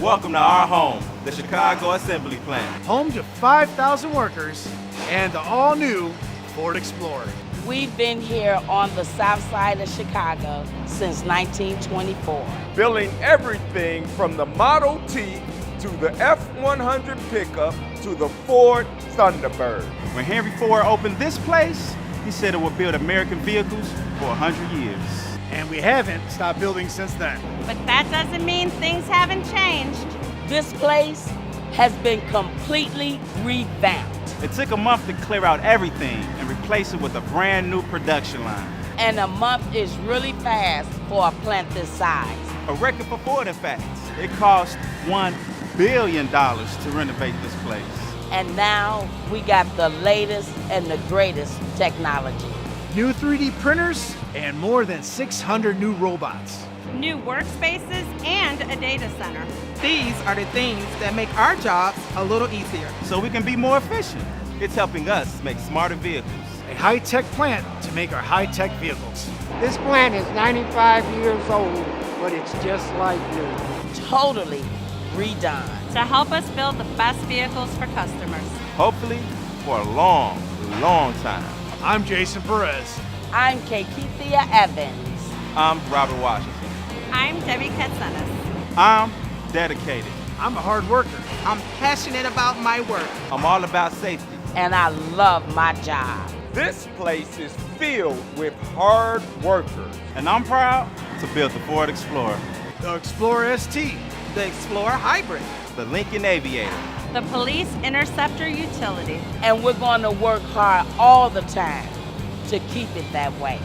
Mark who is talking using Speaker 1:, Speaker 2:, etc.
Speaker 1: Welcome to our home, the Chicago Assembly Plant.
Speaker 2: Home to 5,000 workers and the all-new Ford Explorer.
Speaker 3: We've been here on the south side of Chicago since 1924.
Speaker 4: Building everything from the Model T to the F-100 pickup to the Ford Thunderbird.
Speaker 1: When Henry Ford opened this place, he said it would build American vehicles for 100 years.
Speaker 2: And we haven't stopped building since then.
Speaker 5: But that doesn't mean things haven't changed.
Speaker 3: This place has been completely revamped.
Speaker 1: It took a month to clear out everything and replace it with a brand new production line.
Speaker 3: And a month is really fast for a plant this size.
Speaker 1: A record for Ford, in fact. It cost $1 billion to renovate this place.
Speaker 3: And now we got the latest and the greatest technology.
Speaker 2: New 3D printers and more than 600 new robots.
Speaker 5: New workspaces and a data center.
Speaker 6: These are the things that make our jobs a little easier.
Speaker 1: So we can be more efficient. It's helping us make smarter vehicles.
Speaker 2: A high-tech plant to make our high-tech vehicles.
Speaker 7: This plant is 95 years old, but it's just like new.
Speaker 3: Totally redone.
Speaker 5: To help us build the best vehicles for customers.
Speaker 1: Hopefully, for a long, long time.
Speaker 2: I'm Jason Perez.
Speaker 3: I'm Kakithia Evans.
Speaker 1: I'm Robert Washington.
Speaker 5: I'm Debbie Katsenis.
Speaker 1: I'm dedicated.
Speaker 2: I'm a hard worker.
Speaker 6: I'm passionate about my work.
Speaker 1: I'm all about safety.
Speaker 3: And I love my job.
Speaker 4: This place is filled with hard workers.
Speaker 1: And I'm proud to build the Ford Explorer,
Speaker 2: The Explorer ST.
Speaker 6: The Explorer Hybrid.
Speaker 1: the Lincoln Aviator,
Speaker 5: The Police Interceptor Utility.
Speaker 3: And we're going to work hard all the time to keep it that way.